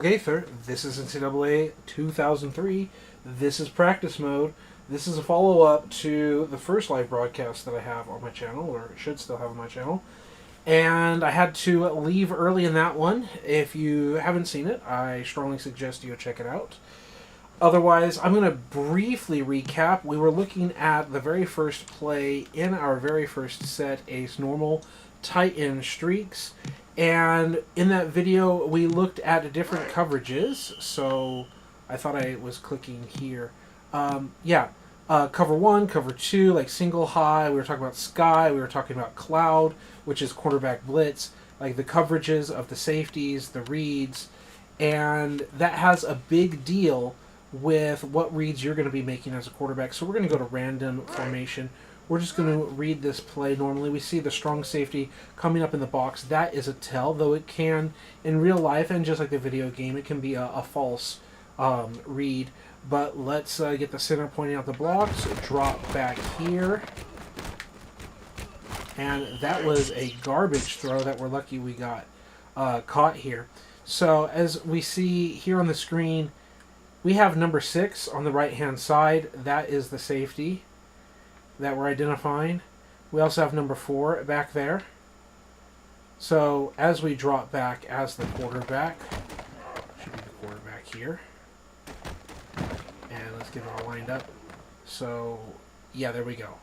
Okay, sir, this is NCAA 2003. This is practice mode. This is a follow up to the first live broadcast that I have on my channel, or should still have on my channel. And I had to leave early in that one. If you haven't seen it, I strongly suggest you go check it out. Otherwise, I'm going to briefly recap. We were looking at the very first play in our very first set, ace normal, tight end streaks. And in that video, we looked at different coverages. So I thought I was clicking here. Cover one, cover two, like single high. We were talking about sky. We were talking about cloud, which is quarterback blitz. Like the coverages of the safeties, the reads. And that has a big deal with what reads you're going to be making as a quarterback. So we're going to go to random formation. We're just going to read this play normally. We see the strong safety coming up in the box. That is a tell, though it can, in real life, and just like the video game, it can be a false read. But let's get the center pointing out the blocks. Drop back here. And that was a garbage throw that we're lucky we got caught here. So as we see here on the screen, we have number 6 on the right-hand side. That is the safety that we're identifying. We also have number 4 back there. So as we drop back as the quarterback, should be the quarterback here. And let's get it all lined up. So, yeah, there we go.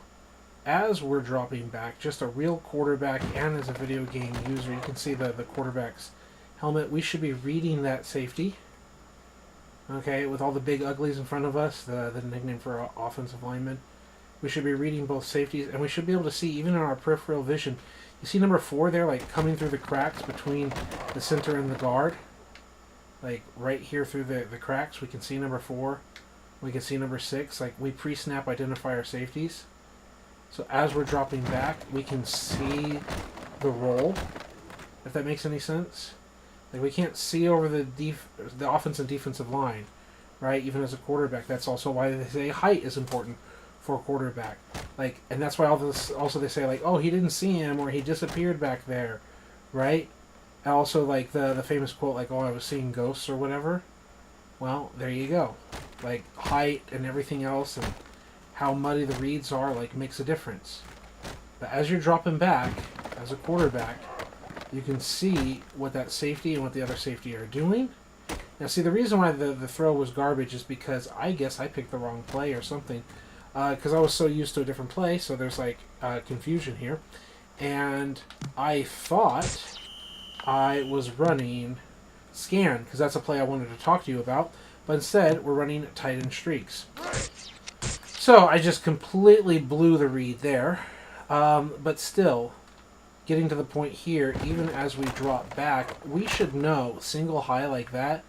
As we're dropping back, just a real quarterback and as a video game user, you can see the quarterback's helmet. We should be reading that safety. Okay, with all the big uglies in front of us, the nickname for offensive linemen. We should be reading both safeties, and we should be able to see, even in our peripheral vision, you see number 4 there, like coming through the cracks between the center and the guard? Like right here through the cracks, we can see number 4. We can see number 6. Like we pre-snap identify our safeties. So as we're dropping back, we can see the roll, if that makes any sense. Like we can't see over the offensive and defensive line, right? Even as a quarterback, that's also why they say height is important for a quarterback. Like, and that's why all this also they say like, oh, he didn't see him or he disappeared back there, right? And also like the famous quote like, oh, I was seeing ghosts or whatever. Well, there you go. Like height and everything else and how muddy the reads are like makes a difference. But as you're dropping back as a quarterback, you can see what that safety and what the other safety are doing. Now, see, the reason why the throw was garbage is because I guess I picked the wrong play or something. Because I was so used to a different play, so there's like confusion here. And I thought I was running scan, because that's a play I wanted to talk to you about. But instead, we're running tight end streaks. So I just completely blew the read there. But still, getting to the point here, even as we drop back, we should know, single high like that,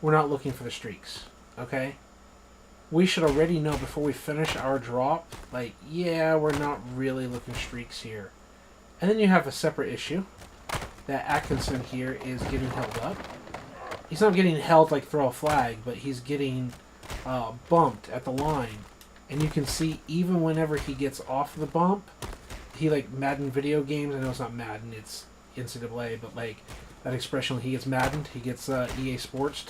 we're not looking for the streaks, okay? We should already know before we finish our drop, like, yeah, we're not really looking streaks here. And then you have a separate issue, that Atkinson here is getting held up. He's not getting held like throw a flag, but he's getting bumped at the line. And you can see even whenever he gets off the bump, he like Madden video games. I know it's not Madden, it's NCAA, but like that expression, he gets Maddened, he gets EA Sports,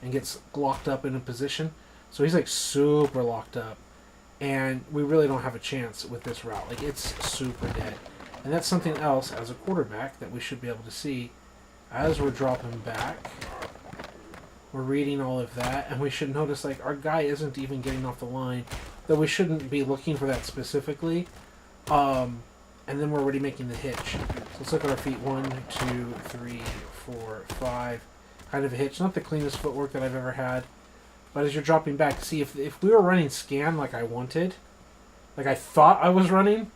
and gets locked up in a position. So he's like super locked up, and we really don't have a chance with this route. Like it's super dead, and that's something else as a quarterback that we should be able to see as we're dropping back. We're reading all of that, and we should notice like our guy isn't even getting off the line, though we shouldn't be looking for that specifically. And then we're already making the hitch. So let's look at our feet. 1, 2, 3, 4, 5. Kind of a hitch. Not the cleanest footwork that I've ever had. But as you're dropping back, see, if we were running scan like I wanted, like I thought I was running,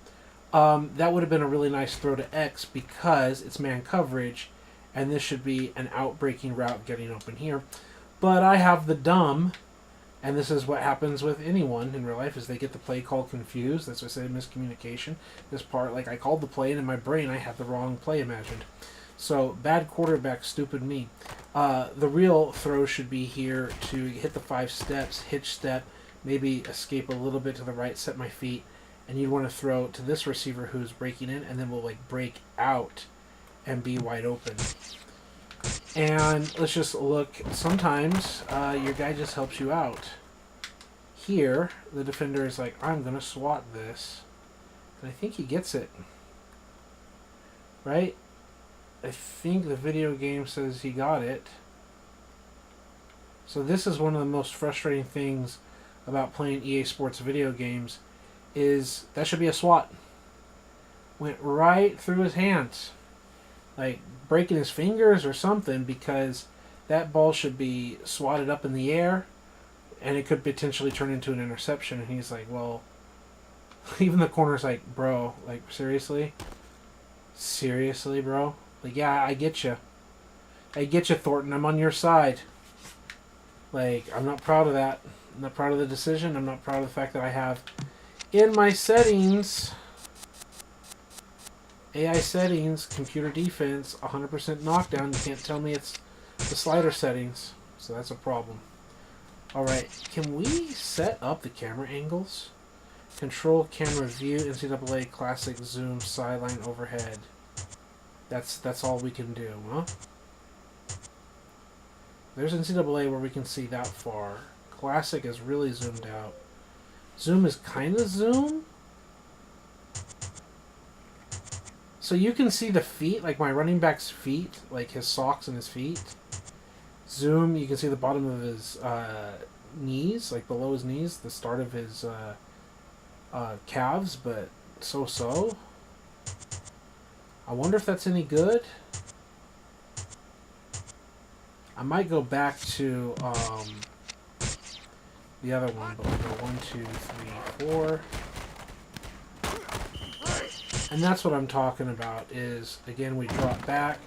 that would have been a really nice throw to X because it's man coverage, and this should be an out-breaking route getting open here. But I have the dumb, and this is what happens with anyone in real life, is they get the play call confused. That's what I say, miscommunication. This part, like I called the play, and in my brain I had the wrong play imagined. So, bad quarterback, stupid me. The real throw should be here to hit the 5 steps, hitch step, maybe escape a little bit to the right, set my feet, and you'd want to throw to this receiver who's breaking in, and then we'll like break out and be wide open. And let's just look. Sometimes your guy just helps you out. Here, the defender is like, I'm going to swat this. And I think he gets it. Right? I think the video game says he got it. So this is one of the most frustrating things about playing EA Sports video games, is that should be a swat. Went right through his hands. Like breaking his fingers or something, because that ball should be swatted up in the air and it could potentially turn into an interception. And he's like, well, even the corner's like, bro, like, seriously? Seriously, bro? Like, yeah, I get you. I get you, Thornton. I'm on your side. Like, I'm not proud of that. I'm not proud of the decision. I'm not proud of the fact that I have in my settings, AI settings, computer defense, 100% knockdown. You can't tell me it's the slider settings. So that's a problem. Alright, can we set up the camera angles? Control camera view, NCAA classic zoom, sideline overhead. That's all we can do, huh? There's NCAA where we can see that far. Classic is really zoomed out. Zoom is kind of zoom. So you can see the feet, like my running back's feet, like his socks and his feet. Zoom, you can see the bottom of his knees, like below his knees, the start of his calves, but so-so. I wonder if that's any good. I might go back to the other one, but we'll go 1, 2, 3, 4. And that's what I'm talking about is, again, we drop back.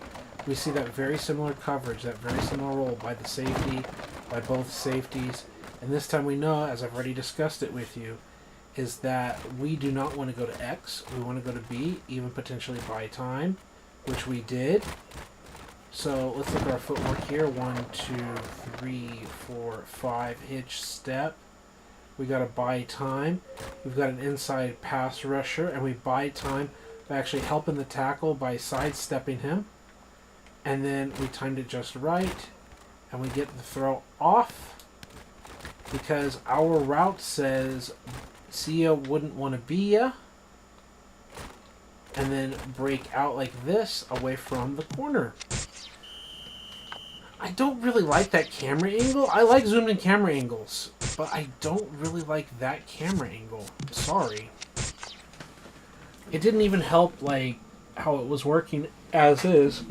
We see that very similar coverage, that very similar roll by the safety, by both safeties. And this time we know, as I've already discussed it with you, is that we do not want to go to X. We want to go to B, even potentially buy time, which we did. So let's look at our footwork here. 1, 2, 3, 4, 5, hitch, step. We got to buy time. We've got an inside pass rusher, and we buy time by actually helping the tackle by sidestepping him. And then we timed it just right, and we get the throw off because our route says see ya, wouldn't want to be ya, and then break out like this away from the corner. I don't really like that camera angle. I like zoomed in camera angles, but I don't really like that camera angle. Sorry. It didn't even help like how it was working as is.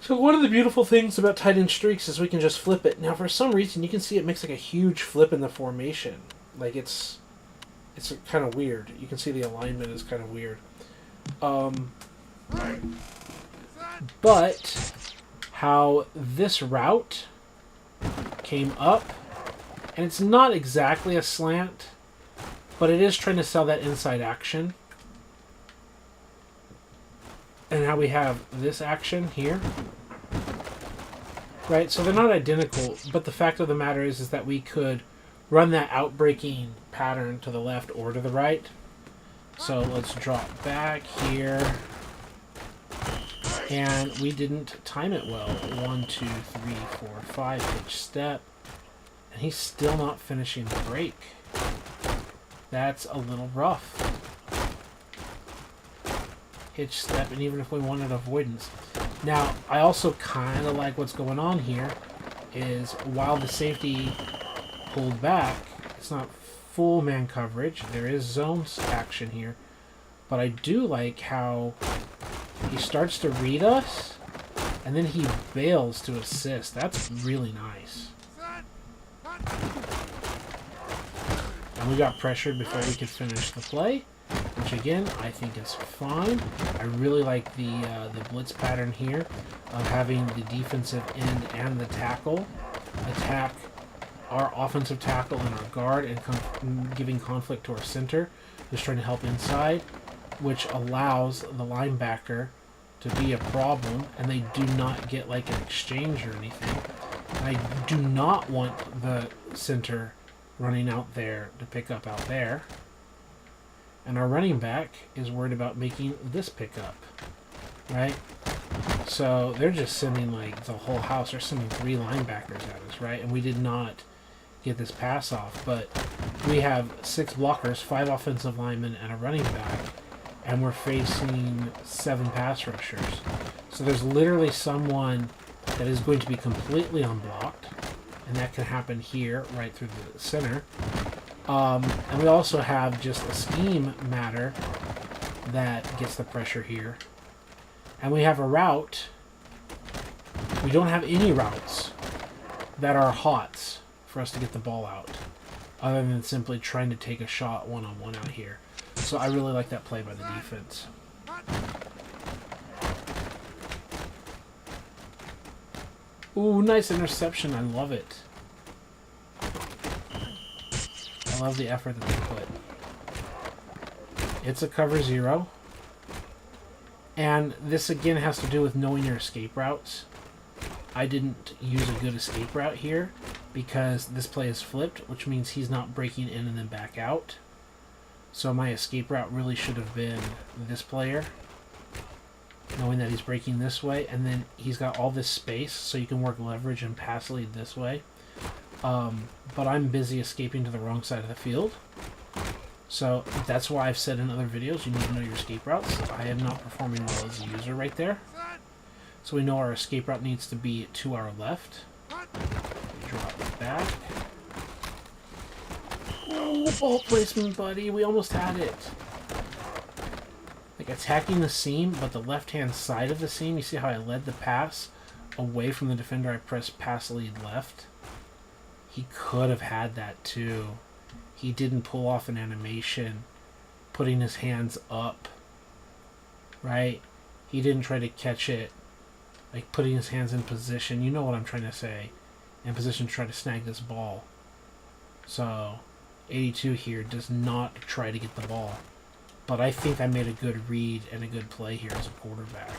So one of the beautiful things about tight end streaks is we can just flip it. Now for some reason you can see it makes like a huge flip in the formation. Like it's kind of weird. You can see the alignment is kind of weird. But how this route came up, and it's not exactly a slant, but it is trying to sell that inside action. And how we have this action here. Right, so they're not identical, but the fact of the matter is that we could run that outbreaking pattern to the left or to the right. So let's drop back here. And we didn't time it well. 1, 2, 3, 4, 5, hitch step. And he's still not finishing the break. That's a little rough. Hitch step, and even if we wanted avoidance. Now, I also kind of like what's going on here is while the safety pulled back, it's not full man coverage. There is zone action here. But I do like how he starts to read us, and then he bails to assist. That's really nice. And we got pressured before we could finish the play, which again, I think is fine. I really like the blitz pattern here of having the defensive end and the tackle attack our offensive tackle and our guard and giving conflict to our center who's trying to help inside, which allows the linebacker to be a problem, and they do not get like an exchange or anything. And I do not want the center running out there to pick up out there. And our running back is worried about making this pickup, right? So they're just sending like the whole house. They're sending 3 linebackers at us, right? And we did not get this pass off. But we have 6 blockers, 5 offensive linemen, and a running back. And we're facing 7 pass rushers. So there's literally someone that is going to be completely unblocked. And that can happen here, right through the center. And we also have just a scheme matter that gets the pressure here. And we have a route. We don't have any routes that are hots for us to get the ball out, other than simply trying to take a shot one-on-one out here. So I really like that play by the defense. Ooh, nice interception. I love it. I love the effort that they put. It's a cover 0. And this again has to do with knowing your escape routes. I didn't use a good escape route here because this play is flipped, which means he's not breaking in and then back out. So my escape route really should have been this player, knowing that he's breaking this way, and then he's got all this space so you can work leverage and pass lead this way. But I'm busy escaping to the wrong side of the field. So that's why I've said in other videos, you need to know your escape routes. I am not performing well as a user right there. So we know our escape route needs to be to our left. Drop back. Oh, ball placement, buddy. We almost had it. Like attacking the seam, but the left-hand side of the seam. You see how I led the pass away from the defender? I pressed pass lead left. He could have had that too. He didn't pull off an animation, putting his hands up, right? He didn't try to catch it, like putting his hands in position. You know what I'm trying to say. In position to try to snag this ball. So, 82 here does not try to get the ball. But I think I made a good read and a good play here as a quarterback.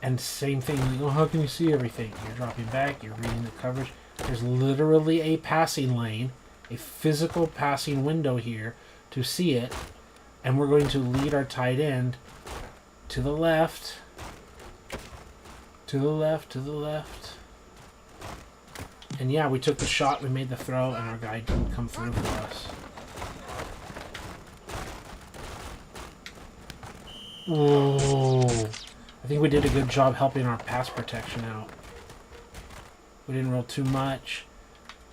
And same thing, like, oh, how can you see everything? You're dropping back, you're reading the coverage. There's literally a passing lane, a physical passing window here to see it. And we're going to lead our tight end to the left, to the left, to the left. And yeah, we took the shot, we made the throw, and our guy didn't come through for us. Ooh. I think we did a good job helping our pass protection out. We didn't roll too much.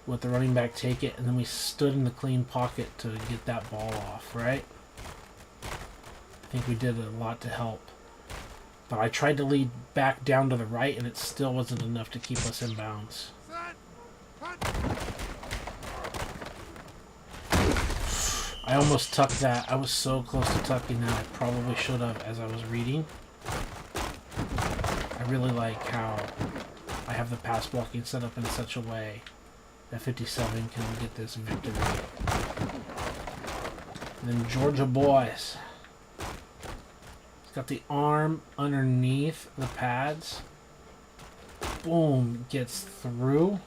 Let the running back take it, and then we stood in the clean pocket to get that ball off, right? I think we did a lot to help. But I tried to lead back down to the right, and it still wasn't enough to keep us in bounds. I almost tucked that. I was so close to tucking that. I probably should have as I was reading. I really like how I have the pass blocking set up in such a way that 57 can get this victory. And then Georgia boys. He's got the arm underneath the pads. Boom, gets through.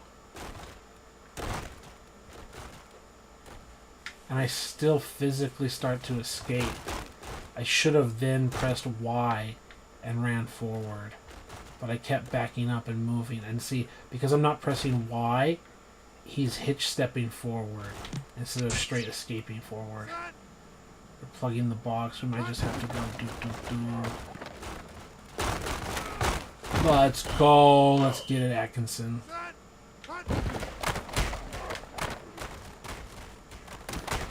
And I still physically start to escape. I should have then pressed Y and ran forward. But I kept backing up and moving. And see, because I'm not pressing Y, he's hitch stepping forward instead of straight escaping forward. We're plugging the box. We might just have to go do. Let's go. Let's get it, Atkinson.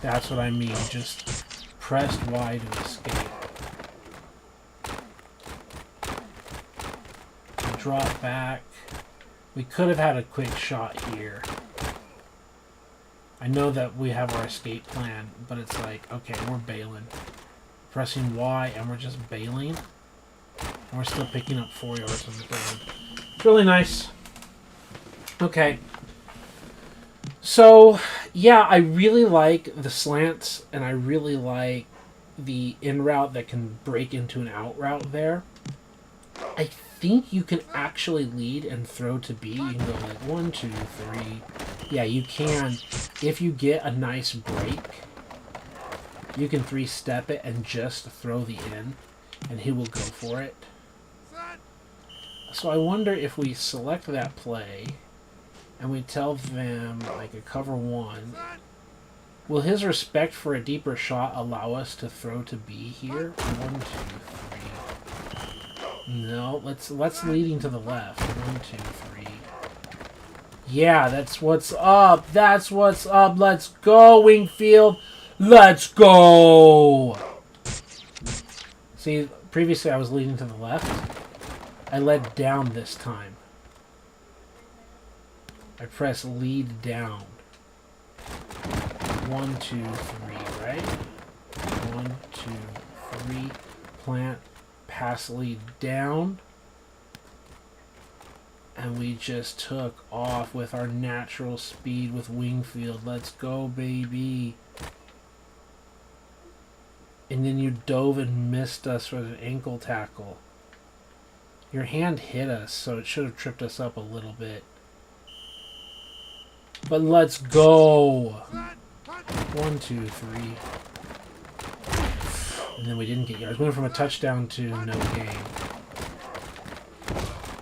That's what I mean. Just pressed Y to escape. Drop back. We could have had a quick shot here. I know that we have our escape plan, but it's like, okay, we're bailing. Pressing Y and we're just bailing. And we're still picking up 4 yards on the ground. It's really nice. Okay. So, yeah, I really like the slants, and I really like the in route that can break into an out route there. I think you can actually lead and throw to B. You can go like 1, 2, 3. Yeah, you can. If you get a nice break, you can 3-step it and just throw the in, and he will go for it. So I wonder if we select that play and we tell them like a cover one, will his respect for a deeper shot allow us to throw to B here? 1, 2, 3. No, let's leading to the left. 1, 2, 3. Yeah, that's what's up. That's what's up. Let's go, Wingfield. Let's go. See, previously I was leading to the left. I led down this time. I press lead down. 1, 2, 3, right? 1, 2, 3. Plant, pass, lead down. And we just took off with our natural speed with Wingfield. Let's go, baby. And then you dove and missed us with an ankle tackle. Your hand hit us, so it should have tripped us up a little bit. But let's go. 1, 2, 3. And then we didn't get yards. We went from a touchdown to no gain.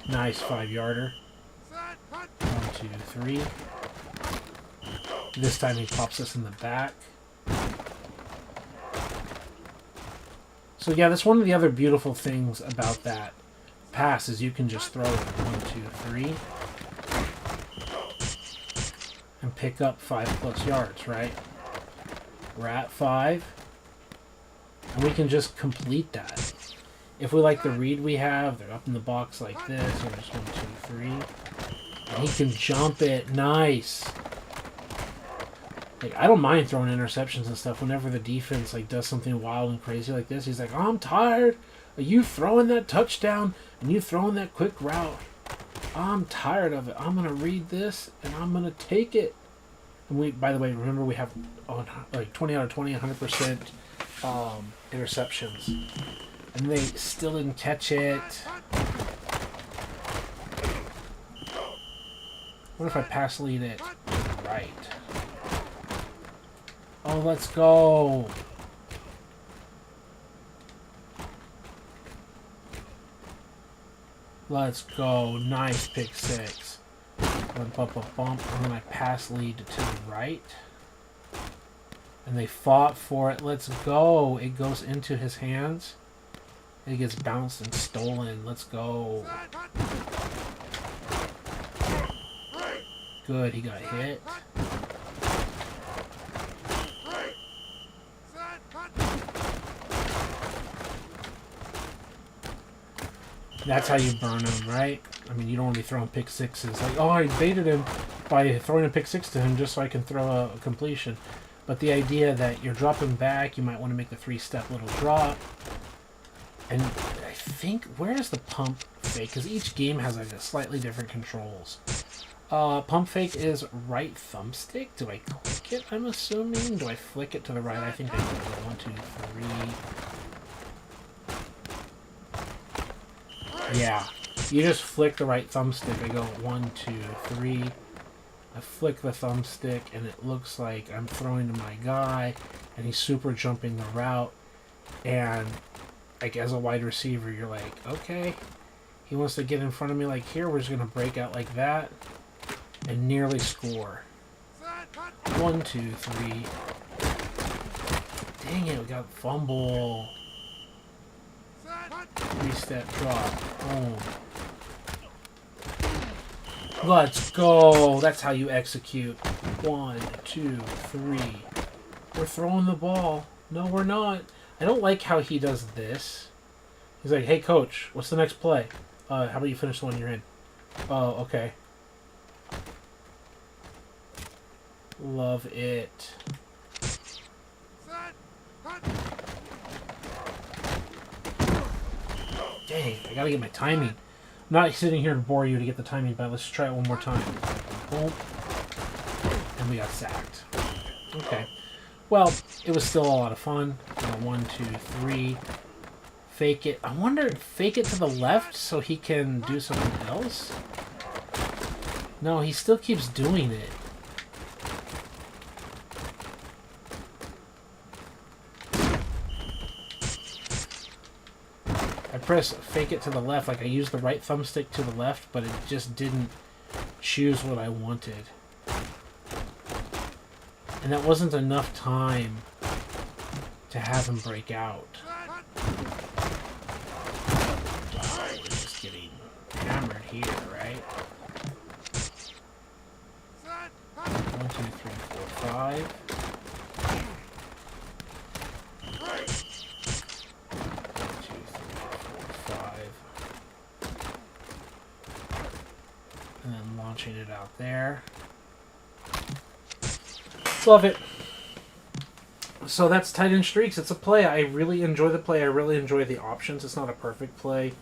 Nice 5-yarder. 1, 2, 3. This time he pops us in the back. So yeah, that's one of the other beautiful things about that pass is you can just throw it 1, 2, 3 and pick up 5+ yards, right? We're at 5 and we can just complete that. If we like the read we have, they're up in the box like this, or just 1, 2, 3. And he can jump it. Nice. Like, I don't mind throwing interceptions and stuff whenever the defense like does something wild and crazy like this. He's like, oh, I'm tired of you throwing that touchdown and you throwing that quick route. I'm tired of it. I'm going to read this and I'm going to take it. And we, by the way, remember we have like 20 out of 20, 100% interceptions. And they still didn't catch it. What if I pass lead it right? Oh, let's go. Let's go. Nice pick 6. Bump, bump, bump, bump. And then I pass lead to the right. And they fought for it. Let's go. It goes into his hands. It gets bounced and stolen. Let's go. Good. He got hit. That's how you burn him, right? I mean, you don't want to be throwing pick 6s. Like, oh, I baited him by throwing a pick 6 to him just so I can throw a completion. But the idea that you're dropping back, you might want to make the 3-step little drop. And I think, where is the pump fake? Because each game has like a slightly different controls. Pump fake is right thumbstick. Do I click it, I'm assuming? Do I flick it to the right? I think I do. 1, 2, 3. Yeah. You just flick the right thumbstick. I go 1, 2, 3. I flick the thumbstick and it looks like I'm throwing to my guy and he's super jumping the route. And like as a wide receiver, you're like, okay, he wants to get in front of me like here. We're just going to break out like that and nearly score. 1, 2, 3. Dang it, we got fumble. 3-step drop. Boom. Let's go. That's how you execute. 1, 2, 3. We're throwing the ball. No, we're not. I don't like how he does this. He's like, hey, coach, what's the next play? How about you finish the one you're in? Oh, okay. Love it. Dang, I gotta get my timing. I'm not sitting here to bore you to get the timing, but let's try it one more time. Boom. And we got sacked. Okay. Well, it was still a lot of fun. 1, 2, 3. Fake it. I wonder, fake it to the left so he can do something else? No, he still keeps doing it. I press fake it to the left, like I used the right thumbstick to the left, but it just didn't choose what I wanted. And that wasn't enough time to have him break out. Oh, we're just getting hammered here, right? 1, 2, 3, 4, 5. 1, 2, 3, 4, 5. And then launching it out there. Love it. So that's tight end streaks. It's a play. I really enjoy the play. I really enjoy the options. It's not a perfect play.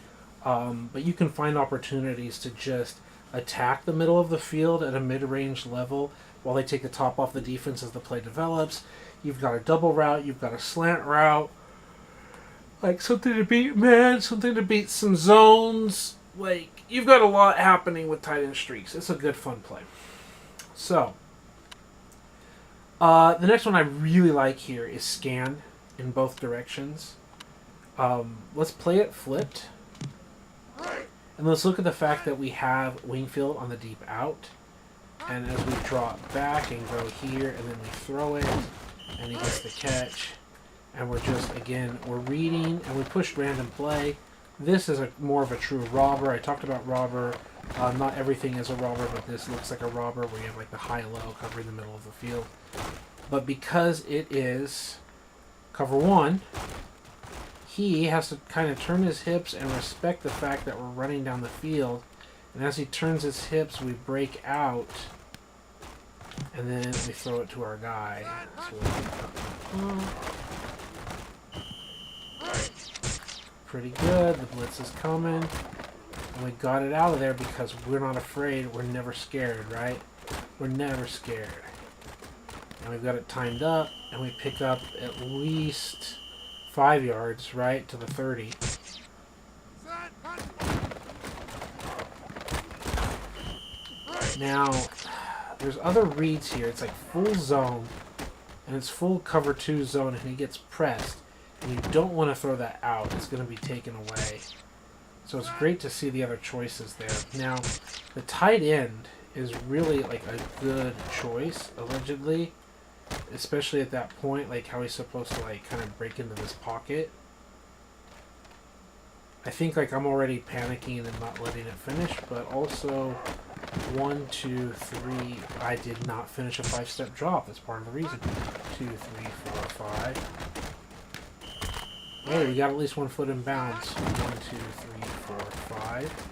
But you can find opportunities to just attack the middle of the field at a mid-range level while they take the top off the defense as the play develops. You've got a double route. You've got a slant route. Like something to beat man. Something to beat some zones. Like, you've got a lot happening with tight end streaks. It's a good, fun play. So, the next one I really like here is scan in both directions. Let's play it flipped. And let's look at the fact that we have Wingfield on the deep out. And as we drop back and go here, and then we throw it, and he gets the catch. And we're just, again, we're reading, and we push random play. This is more of a true robber. I talked about robber. Not everything is a robber, but this looks like a robber where you have like the high-low covering the middle of the field. But because it is cover one, he has to kind of turn his hips and respect the fact that we're running down the field. And as he turns his hips, we break out, and then we throw it to our guy. So pretty good. The blitz is coming. And we got it out of there because we're not afraid. We're never scared, right? We're never scared. And we've got it timed up, and we pick up at least 5 yards, right, to the 30. Now, there's other reads here. It's like full zone, and it's full cover 2 zone, and he gets pressed. And you don't want to throw that out. It's going to be taken away. So it's great to see the other choices there. Now, the tight end is really like a good choice, allegedly. Especially at that point, like how he's supposed to like kind of break into this pocket. I think like I'm already panicking and not letting it finish, but also 1, 2, 3. I did not finish a 5-step drop. That's part of the reason. 2, 3, 4, 5. Hey, we got at least 1 foot in bounds. 1, 2, 3, 4, 5.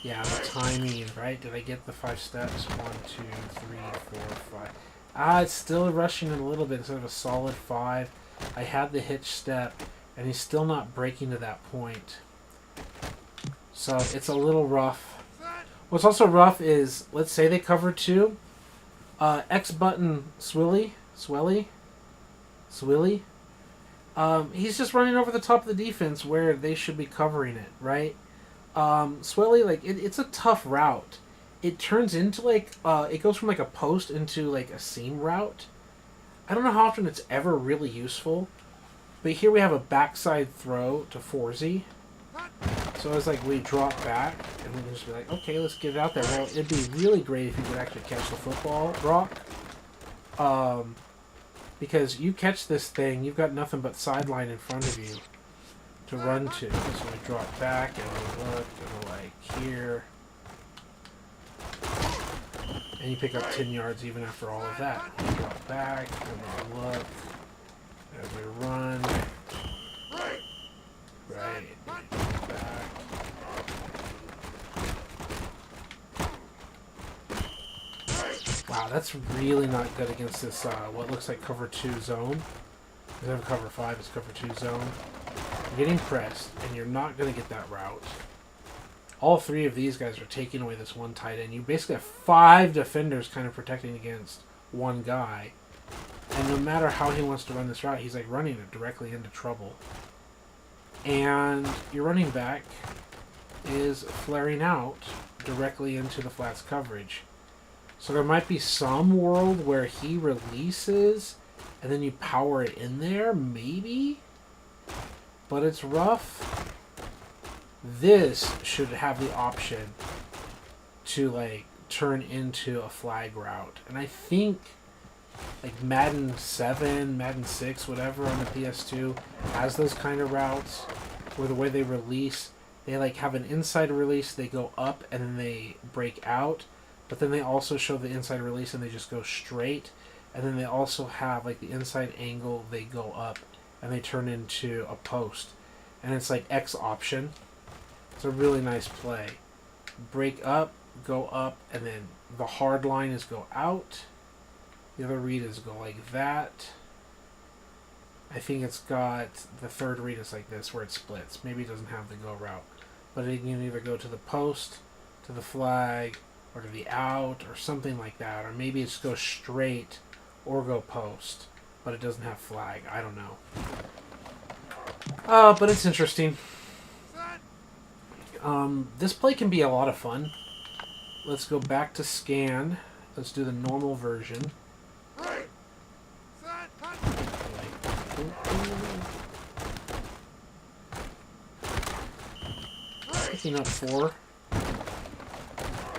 Yeah, the timing, right? Did I get the 5 steps? 1, 2, 3, 4, 5. It's still rushing it a little bit instead of a solid 5. I had the hitch step, and he's still not breaking to that point. So it's a little rough. What's also rough is, let's say they cover 2. X button Swilly. He's just running over the top of the defense where they should be covering it, right? Swelly, like, it's a tough route. It turns into, like, it goes from, like, a post into, like, a seam route. I don't know how often it's ever really useful, but here we have a backside throw to Forzy. So it's like we drop back, and we can just be like, okay, let's get it out there. Well, it'd be really great if you could actually catch the football, Brock. Because you catch this thing, you've got nothing but sideline in front of you to run to. So we drop back, and we look, and we're like, here. And you pick up 10 yards even after all of that. We drop back, and we look, and we run. Right, back. Wow, that's really not good against this, what looks like cover 2 zone. Instead of cover 5, it's cover 2 zone. You're getting pressed, and you're not going to get that route. All 3 of these guys are taking away this one tight end. You basically have 5 defenders kind of protecting against one guy. And no matter how he wants to run this route, he's like running it directly into trouble. And your running back is flaring out directly into the flats coverage. So there might be some world where he releases and then you power it in there, maybe? But it's rough. This should have the option to like turn into a flag route. And I think like Madden 7, Madden 6, whatever on the PS2 has those kind of routes where the way they release, they like have an inside release, they go up and then they break out, but then they also show the inside release and they just go straight, and then they also have like the inside angle, they go up and they turn into a post, and it's like X option. It's a really nice play. Break up, go up, and then the hard line is go out. The other read is go like that. I think it's got the third read is like this where it splits. Maybe it doesn't have the go route, but it can either go to the post, to the flag, or to the out, or something like that. Or maybe it's go straight or go post, but it doesn't have flag. I don't know. But it's interesting. This play can be a lot of fun. Let's go back to scan. Let's do the normal version. Picking up 4.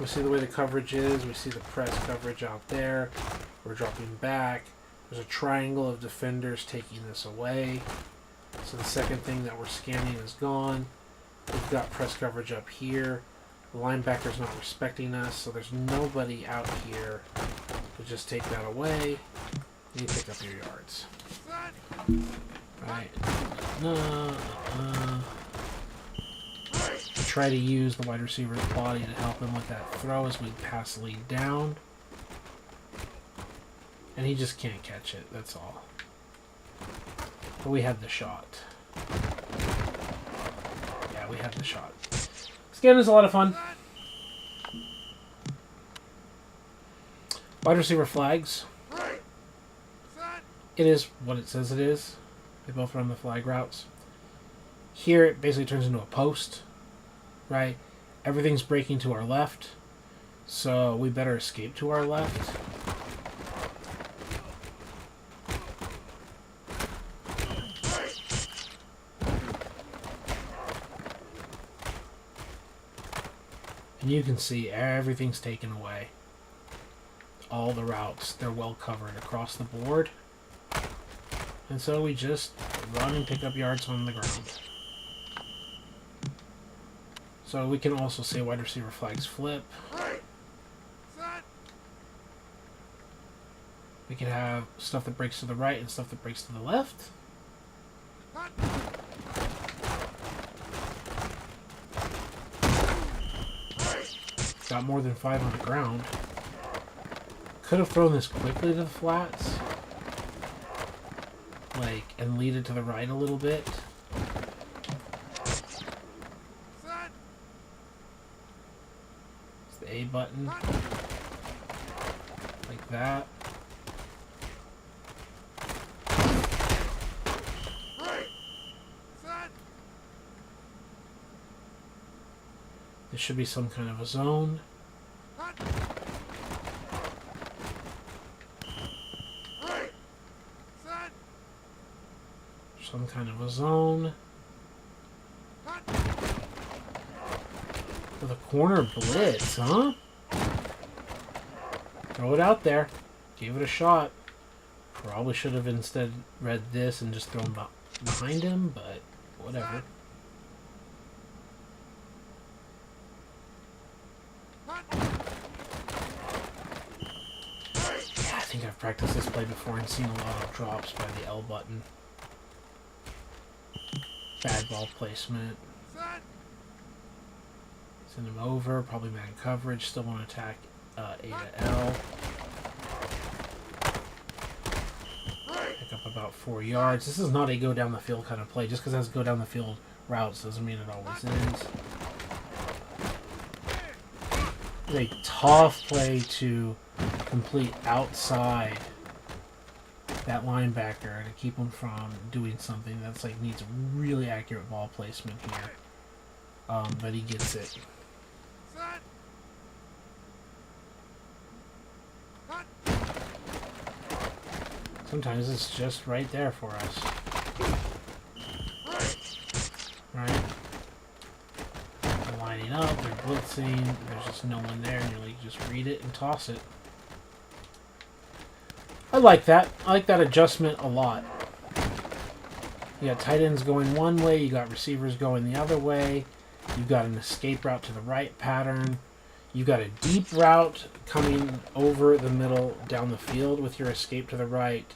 We see the way the coverage is. We see the press coverage out there. We're dropping back. There's a triangle of defenders taking this away. So the second thing that we're scanning is gone. We've got press coverage up here. The linebacker's not respecting us, so there's nobody out here to just take that away. You pick up your yards. Right. Try to use the wide receiver's body to help him with that throw as we pass the lead down. And he just can't catch it, that's all. But we had the shot. Yeah, we had the shot. Scan is a lot of fun. Wide receiver flags. It is what it says it is. They both run the flag routes. Here it basically turns into a post, right? Everything's breaking to our left, so we better escape to our left. And you can see everything's taken away. All the routes, they're well covered across the board. And so we just run and pick up yards on the ground. So we can also say wide receiver flags flip. We can have stuff that breaks to the right and stuff that breaks to the left. Got more than 5 on the ground. Could have thrown this quickly to the flats. Like, and lead it to the right a little bit. It's the A button. Like that. There should be some kind of a zone. Some kind of a zone. With a corner blitz, huh? Throw it out there. Gave it a shot. Probably should have instead read this and just thrown behind him, but whatever. Yeah, I think I've practiced this play before and seen a lot of drops by the L button. Bad ball placement. Send him over. Probably man coverage. Still want to attack A to L. Pick up about 4 yards. This is not a go down the field kind of play. Just because it has go down the field routes doesn't mean it always is. It's a tough play to complete outside that linebacker to keep him from doing something that's like needs really accurate ball placement here. But he gets it. Sometimes it's just right there for us. Right? setting up, they're blitzing, there's just no one there, and you're like, just read it and toss it. I like that. I like that adjustment a lot. You got tight ends going one way, you got receivers going the other way, you've got an escape route to the right pattern, you've got a deep route coming over the middle down the field with your escape to the right.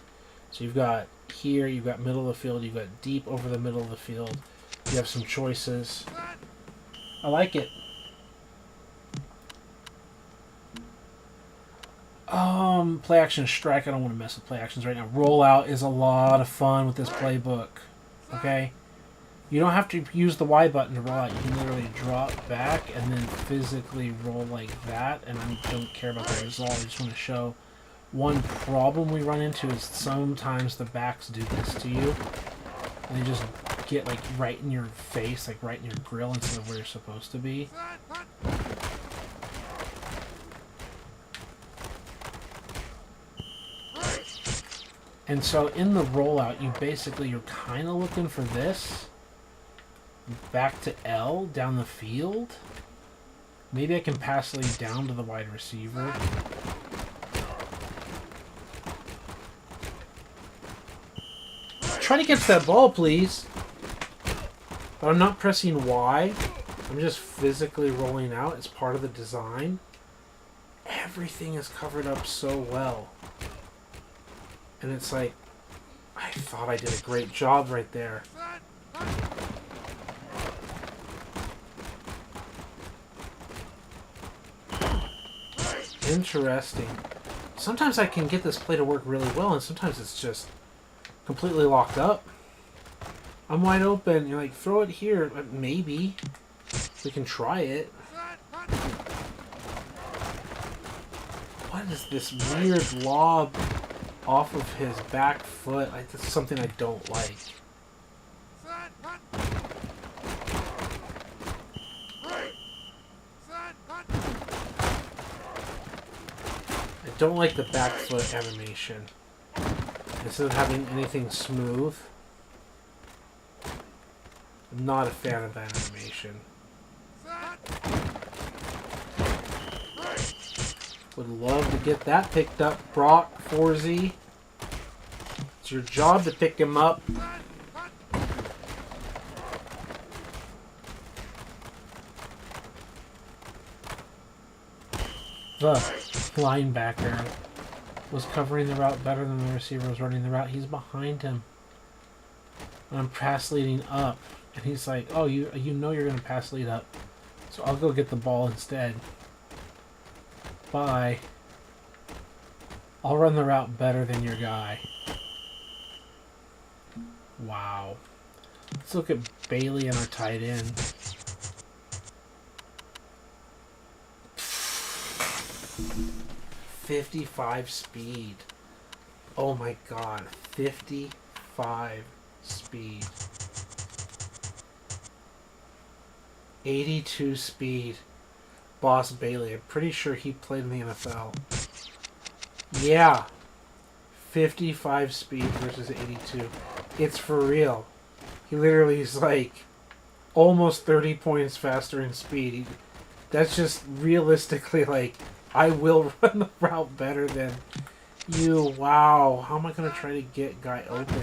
So you've got here, you've got middle of the field, you've got deep over the middle of the field. You have some choices. I like it. Play action strike. I don't want to mess with play actions right now. Rollout is a lot of fun with this playbook. Okay? You don't have to use the Y button to roll out. You can literally drop back and then physically roll like that. And I don't care about the result. I just want to show one problem we run into is sometimes the backs do this to you. And they just get like right in your face, like right in your grill instead of where you're supposed to be. And so in the rollout, you're kind of looking for this. Back to L, down the field. Maybe I can pass lead down to the wide receiver. Try to get to that ball, please. But I'm not pressing Y. I'm just physically rolling out. It's part of the design. Everything is covered up so well. And it's like, I thought I did a great job right there. Interesting. Sometimes I can get this play to work really well, and sometimes it's just completely locked up. I'm wide open. You're like, throw it here. Maybe. We can try it. What is this weird lob off of his back foot? This is something I don't like. I don't like the back foot animation. Instead of having anything smooth, I'm not a fan of that animation. Would love to get that picked up, Brock, 4Z. It's your job to pick him up. The linebacker was covering the route better than the receiver was running the route. He's behind him. And I'm pass leading up. And he's like, oh, you know you're going to pass lead up. So I'll go get the ball instead. Bye. I'll run the route better than your guy. Wow. Let's look at Bailey and our tight end. 55 speed. Oh my god. 55 speed. 82 speed. Boss Bailey. I'm pretty sure he played in the NFL. Yeah. 55 speed versus 82. It's for real. He literally is like almost 30 points faster in speed. That's just realistically like, I will run the route better than you. Wow. How am I going to try to get guy open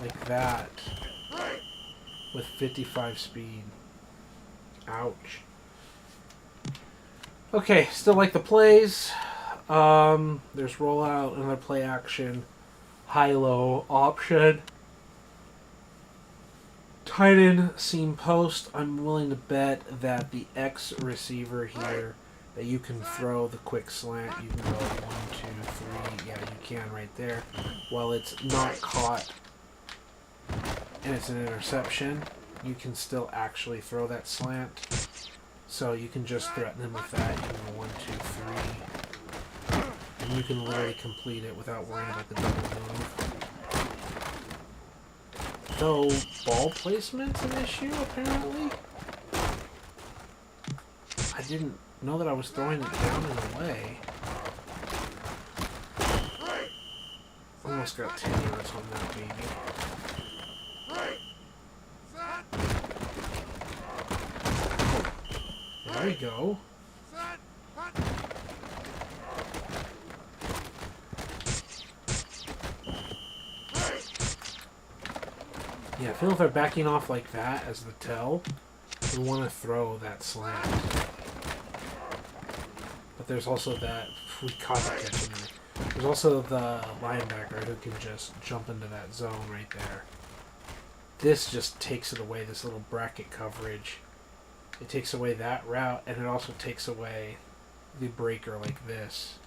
like that with 55 speed? Ouch. Okay, still like the plays. There's rollout, another play action, high-low option. Tight end seam post. I'm willing to bet that the X receiver here, that you can throw the quick slant. You can go 1, 2, 3. Yeah, you can right there. While it's not caught and it's an interception, you can still actually throw that slant. So you can just threaten him with that. You can go 1, 2, 3. And you can literally complete it without worrying about the double move. Though ball placement's an issue, apparently. I didn't know that I was throwing it down and away. Almost got 10 yards on that baby. we go. Yeah, I feel if they're backing off like that as the tell, we want to throw that slant. But there's also that, we caught the catch in there. There's also the linebacker who can just jump into that zone right there. This just takes it away, this little bracket coverage. It takes away that route, and it also takes away the breaker like this.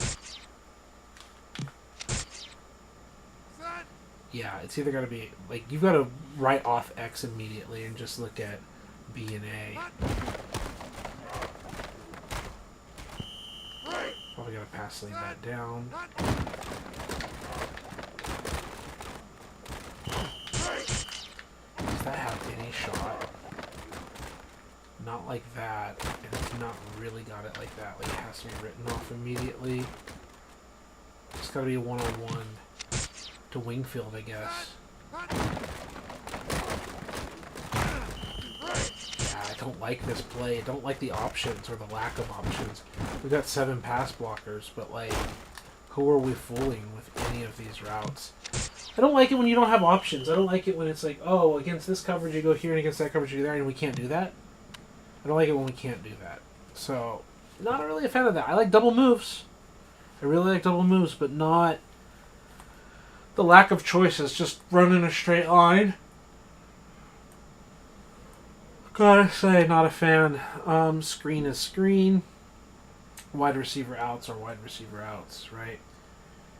Yeah, it's either got to be, like, you've got to write off X immediately and just look at B and A. Probably got to pass lane that down. Does that have any shot? Not like that, and it's not really got it like that. Like, it has to be written off immediately. It's got to be a one-on-one to Wingfield, I guess. Yeah, I don't like this play. I don't like the options or the lack of options. We've got 7 pass blockers, but, like, who are we fooling with any of these routes? I don't like it when you don't have options. I don't like it when it's like, oh, against this coverage you go here, and against that coverage you go there, and we can't do that. I don't like it when we can't do that. So, not really a fan of that. I like double moves. I really like double moves, but not the lack of choices. Just run in a straight line. Gotta say, not a fan. Screen is screen. Wide receiver outs are wide receiver outs, right?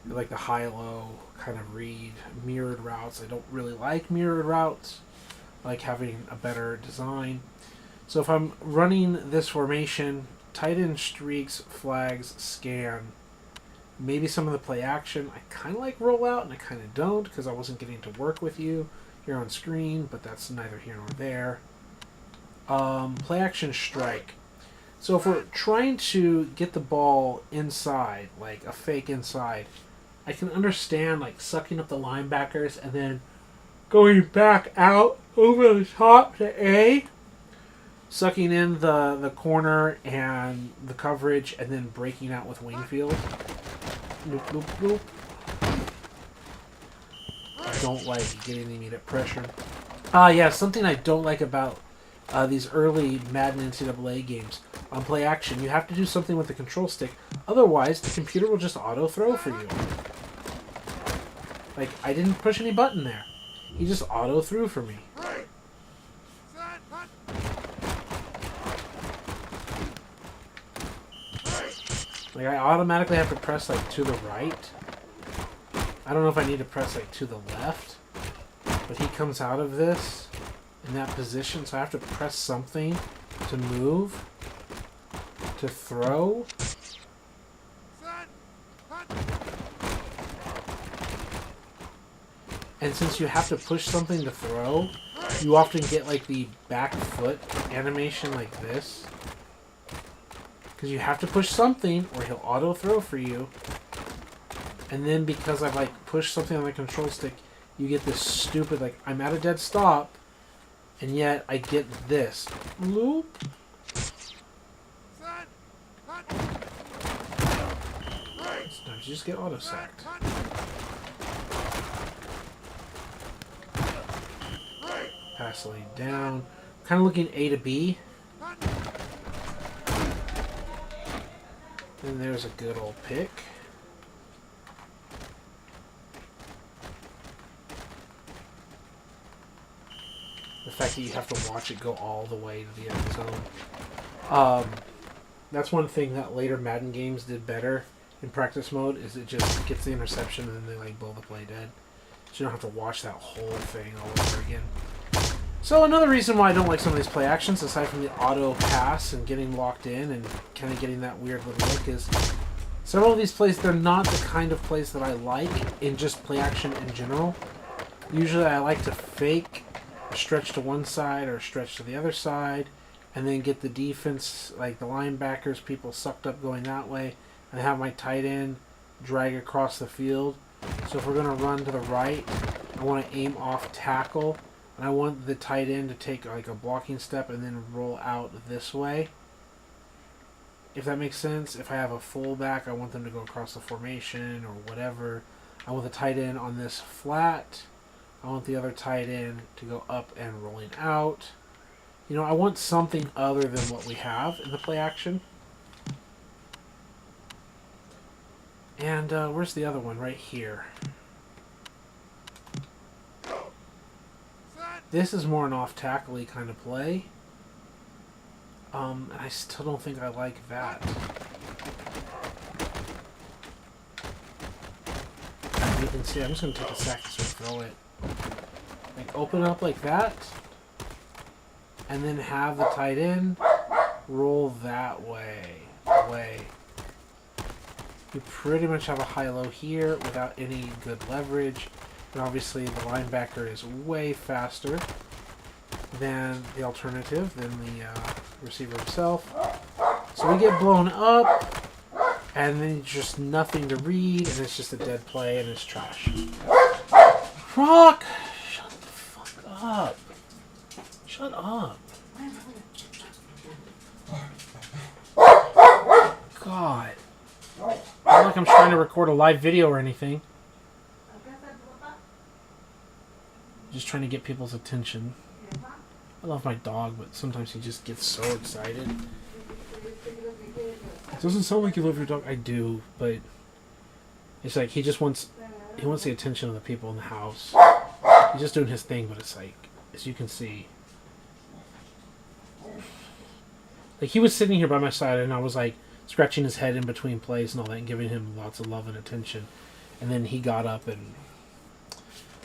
I like the high-low kind of read. Mirrored routes. I don't really like mirrored routes. I like having a better design. So if I'm running this formation, tight end streaks, flags, scan, maybe some of the play action, I kind of like rollout and I kind of don't because I wasn't getting to work with you here on screen, but that's neither here nor there. Play action strike. So if we're trying to get the ball inside, like a fake inside, I can understand like sucking up the linebackers and then going back out over the top to A, sucking in the corner and the coverage, and then breaking out with Wingfield. Bloop, bloop, bloop. I don't like getting the immediate pressure. Yeah, something I don't like about these early Madden NCAA games. On play action, you have to do something with the control stick. Otherwise, the computer will just auto-throw for you. Like, I didn't push any button there. He just auto-threw for me. Like, I automatically have to press, like, to the right. I don't know if I need to press, like, to the left. But he comes out of this in that position, so I have to press something to move, to throw. And since you have to push something to throw, you often get, like, the back foot animation like this. Because you have to push something, or he'll auto-throw for you. And then because I've, like, pushed something on the control stick, you get this stupid, like, I'm at a dead stop, and yet I get this. Loop. Sometimes you just get auto-sacked. Pass laid down. Kind of looking A to B. And there's a good old pick. The fact that you have to watch it go all the way to the end zone. That's one thing that later Madden games did better in practice mode, is it just gets the interception and then they like blow the play dead. So you don't have to watch that whole thing all over again. So another reason why I don't like some of these play actions, aside from the auto pass and getting locked in and kind of getting that weird little look, is several of these plays, they're not the kind of plays that I like in just play action in general. Usually I like to fake a stretch to one side or a stretch to the other side, and then get the defense, like the linebackers, people sucked up going that way, and have my tight end drag across the field. So if we're going to run to the right, I want to aim off tackle, and I want the tight end to take like a blocking step and then roll out this way. if that makes sense. If I have a fullback, I want them to go across the formation or whatever. I want the tight end on this flat. I want the other tight end to go up and rolling out. You know, I want something other than what we have in the play action. And where's the other one? Right here. This is more an off-tackle-y kind of play. And I still don't think I like that. You can see, I'm just going to take a second to throw it. Like, open up like that. And then have the tight end roll that way. Away. You pretty much have a high-low here without any good leverage. And obviously the linebacker is way faster than the alternative, than the receiver himself. So we get blown up, and then just nothing to read, and it's just a dead play, and it's trash. Rock! Shut the fuck up. Shut up. God. Not like I'm trying to record a live video or anything. Just trying to get people's attention. I love my dog, but sometimes he just gets so excited. It doesn't sound like you love your dog. I do, but it's like he wants the attention of the people in the house. He's just doing his thing, but it's like, as you can see, like he was sitting here by my side, and I was like scratching his head in between plays and all that, and giving him lots of love and attention. And then he got up and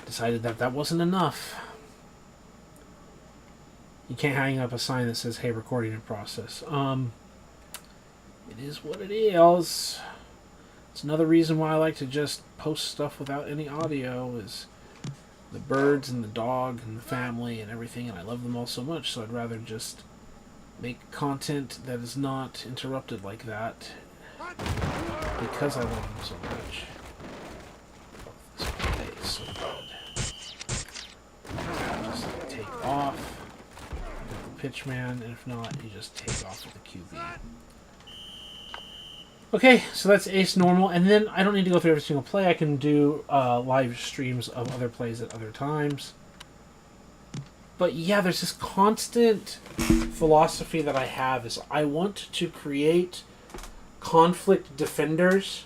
decided that that wasn't enough. You can't hang up a sign that says, "Hey, recording in process." It is what it is. It's another reason why I like to just post stuff without any audio, is the birds and the dog and the family and everything, and I love them all so much, so I'd rather just make content that is not interrupted like that, because I love them so much. This play is so good. Just take off, get the pitch man, and if not, you just take off with the QB. Okay, so that's ace normal, and then I don't need to go through every single play. I can do live streams of other plays at other times. But yeah, there's this constant philosophy that I have, is I want to create conflict defenders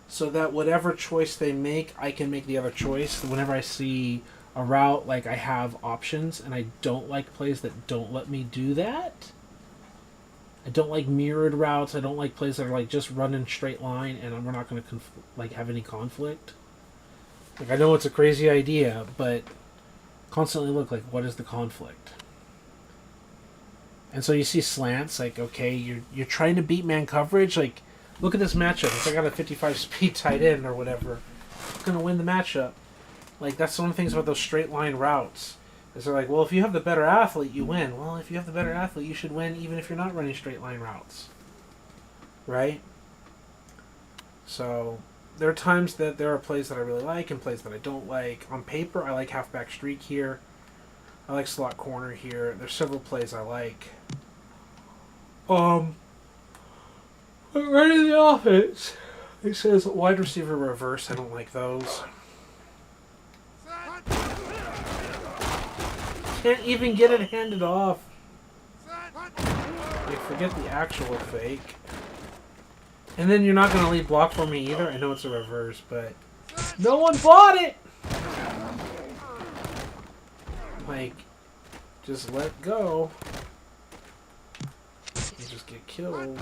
so that whatever choice they make, I can make the other choice. Whenever I see a route, like, I have options, and I don't like plays that don't let me do that. I don't like mirrored routes. I don't like plays that are like just run in straight line and we're not going to have any conflict. Like, I know it's a crazy idea, but constantly look, like, what is the conflict? And so you see slants, like, okay, you're trying to beat man coverage. Like, look at this matchup. If I got a 55 speed tight end or whatever, I'm going to win the matchup. Like, that's one of the things about those straight line routes. Is they're like, well, if you have the better athlete, you win. Well, if you have the better athlete, you should win even if you're not running straight line routes. Right? So, there are times that there are plays that I really like and plays that I don't like. On paper, I like halfback streak here. I like slot corner here. There's several plays I like. But right in the offense, it says wide receiver reverse. I don't like those. Can't even get it handed off. Like, forget the actual fake. And then you're not going to lead block for me either. I know it's a reverse, but no one bought it! Like, just let go. You just get killed.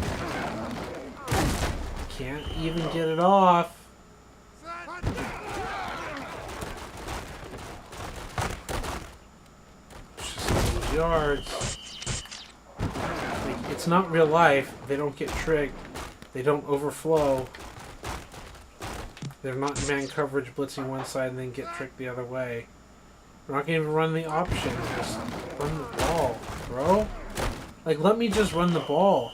Can't even get it off. Yards. Like, it's not real life. They don't get tricked. They don't overflow. They're not man coverage blitzing one side and then get tricked the other way. We're not going to even run the option. Just run the ball, bro. Like, let me just run the ball.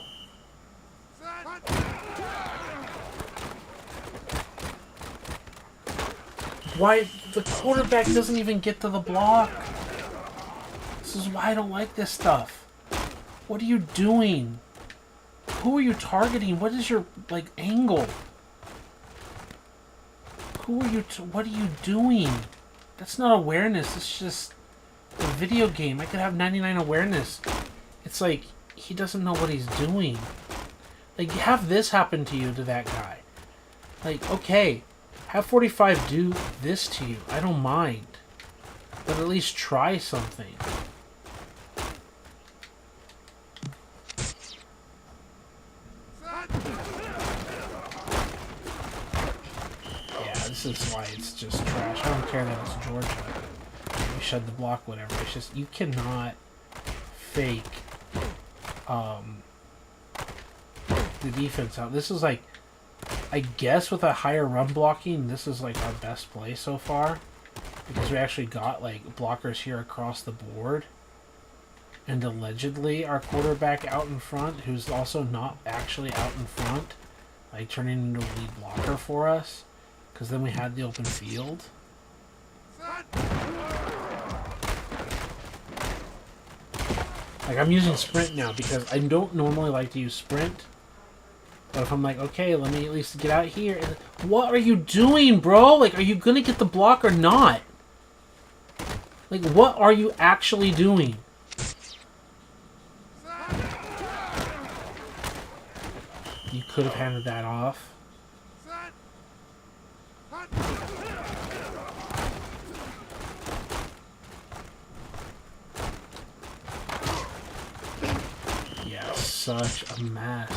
Why the quarterback doesn't even get to the block? This is why I don't like this stuff. What are you doing? who are you targeting? What is your, like, angle? Who are you, what are you doing? That's not awareness, it's just a video game. I could have 99 awareness. It's like, he doesn't know what he's doing. Like, have this happen to you, to that guy. Like, okay, have 45 do this to you. I don't mind. But at least try something. This is why it's just trash. I don't care that it's Georgia. We shed the block, whatever. It's just, you cannot fake the defense out. This is like, I guess with a higher run blocking, this is like our best play so far. Because we actually got like blockers here across the board. And allegedly our quarterback out in front, who's also not actually out in front, like turning into a lead blocker for us. Because then we had the open field. Like, I'm using sprint now because I don't normally like to use sprint. But if I'm like, okay, let me at least get out here. What are you doing, bro? Like, are you going to get the block or not? Like, what are you actually doing? You could have handed that off. Yeah, such a mess.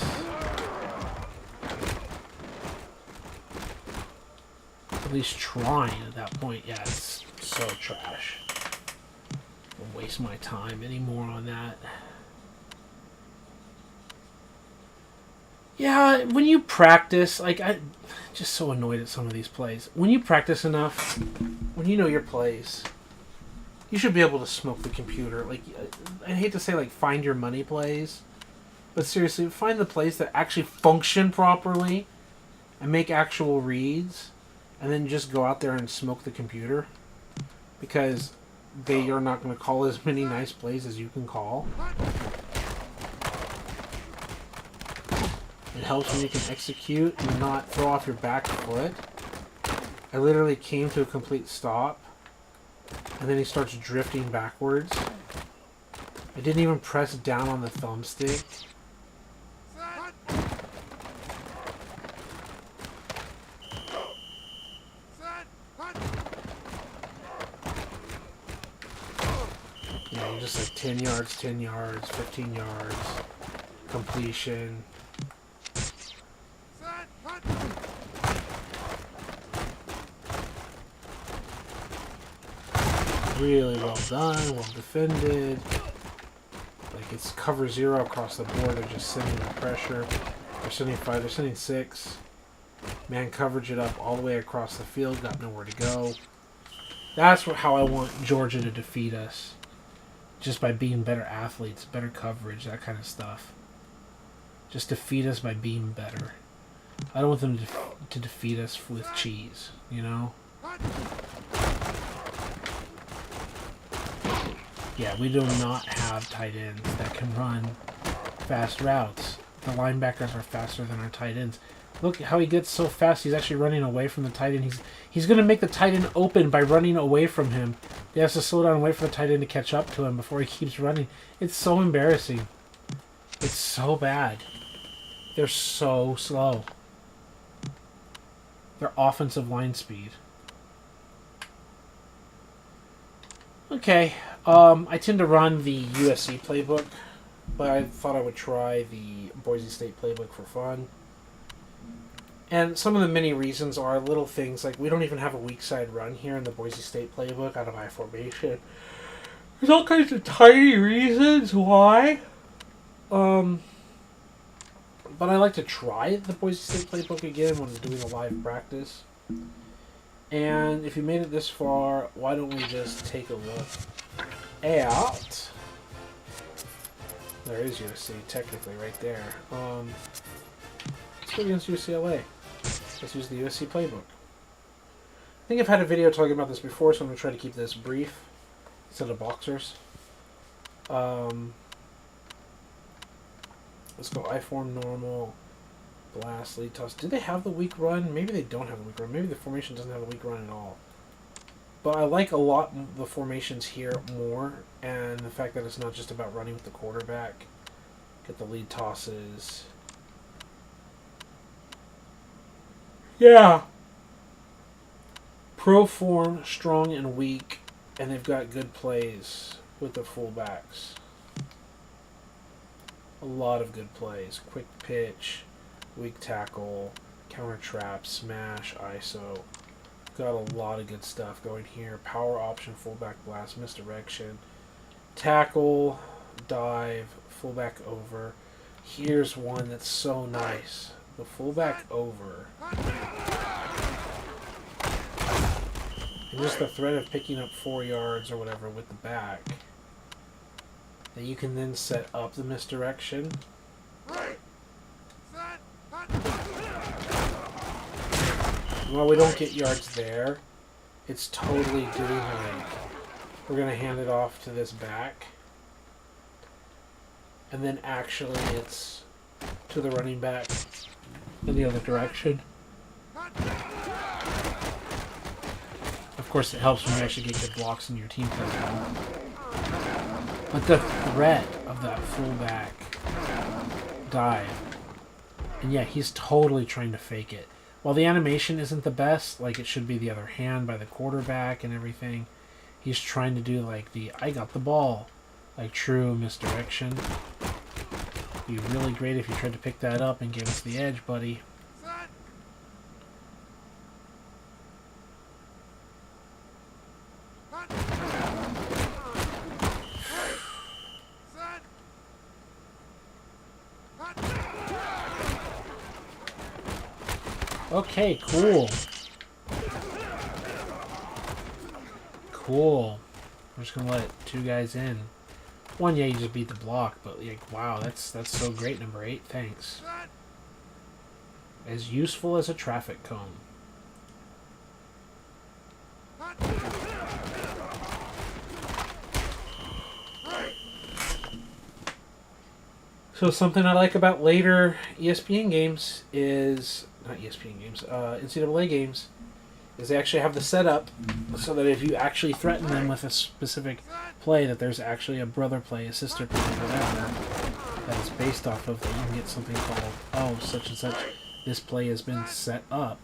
At least trying at that point. Yeah, it's so trash. I won't waste my time anymore on that. Yeah, when you practice, like, I'm just so annoyed at some of these plays. When you practice enough, when you know your plays, you should be able to smoke the computer. Like, I hate to say, like, find your money plays, but seriously, find the plays that actually function properly and make actual reads, and then just go out there and smoke the computer, because they are not going to call as many nice plays as you can call. It helps when you can execute and not throw off your back foot. I literally came to a complete stop, and then he starts drifting backwards. I didn't even press down on the thumbstick. Yeah, you're just like 10 yards, 10 yards, 15 yards, completion. Really well done, well defended. Like, it's cover 0 across the board. They're just sending the pressure. They're sending 5, they're sending 6. Man coverage it up all the way across the field, got nowhere to go. That's how I want Georgia to defeat us. Just by being better athletes, better coverage, that kind of stuff. Just defeat us by being better. I don't want them to defeat us with cheese, you know? Yeah, we do not have tight ends that can run fast routes. The linebackers are faster than our tight ends. Look how he gets so fast. He's actually running away from the tight end. He's going to make the tight end open by running away from him. He has to slow down and wait for the tight end to catch up to him before he keeps running. It's so embarrassing. It's so bad. They're so slow. Their offensive line speed. Okay. I tend to run the USC playbook, but I thought I would try the Boise State playbook for fun. And some of the many reasons are little things like we don't even have a weak side run here in the Boise State playbook out of I formation. There's all kinds of tiny reasons why. But I like to try the Boise State playbook again when doing a live practice. And if you made it this far, why don't we just take a look at... There is USC, technically, right there. Let's go against UCLA. Let's use the USC playbook. I think I've had a video talking about this before, so I'm going to try to keep this brief instead of boxers. Let's go I-form normal. Blast, lead toss. Do they have the weak run? Maybe they don't have the weak run. Maybe the formation doesn't have the weak run at all. But I like a lot the formations here more, and the fact that it's not just about running with the quarterback. Get the lead tosses. Yeah. Pro form, strong and weak, and they've got good plays with the fullbacks. A lot of good plays. Quick pitch, weak tackle, counter trap, smash, ISO. Got a lot of good stuff going here. Power option, fullback blast, misdirection, tackle, dive, fullback over. Here's one that's so nice. The fullback over. And just the threat of picking up 4 yards or whatever with the back. That you can then set up the misdirection. While we don't get yards there, it's totally doing like, we're going to hand it off to this back. And then actually it's to the running back in the other direction. Of course, it helps when you actually get good blocks and your team plays well. But the threat of that fullback dive, and yeah, he's totally trying to fake it. While the animation isn't the best, like it should be the other hand by the quarterback and everything, he's trying to do like the I got the ball, like true misdirection. It'd be really great if you tried to pick that up and give us the edge, buddy. Okay, cool. Cool. I'm just gonna let 2 guys in. One, yeah, you just beat the block, but like, wow, that's so great, number 8. Thanks. As useful as a traffic cone. So something I like about later ESPN games is, not ESPN games, NCAA games, is they actually have the setup so that if you actually threaten them with a specific play, that there's actually a brother play, a sister play, whatever, that is based off of, that you can get something called, oh, such and such, this play has been set up.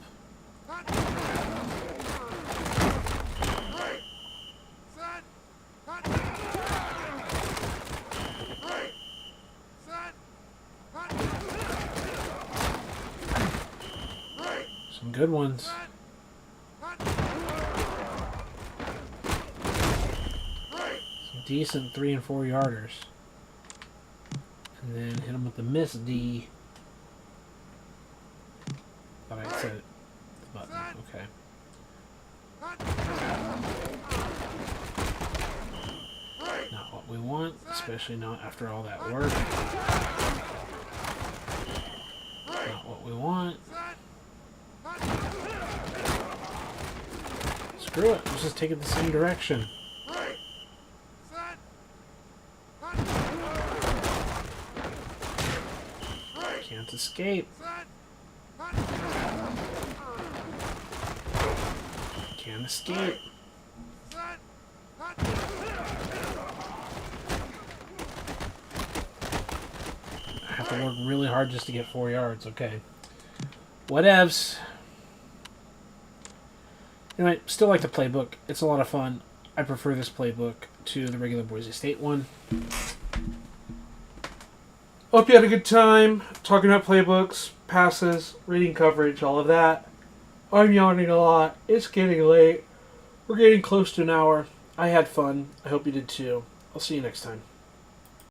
Some good ones. Some decent 3 and 4 yarders. And then hit them with the miss D. Thought I said the button. Okay. Not what we want, especially not after all that work. Not what we want. Screw it, let's just take it the same direction. Can't escape. Can't escape. I have to work really hard just to get 4 yards, okay. Whatevs. Anyway, still like the playbook. It's a lot of fun. I prefer this playbook to the regular Boise State one. Hope you had a good time talking about playbooks, passes, reading coverage, all of that. I'm yawning a lot. It's getting late. We're getting close to an hour. I had fun. I hope you did too. I'll see you next time.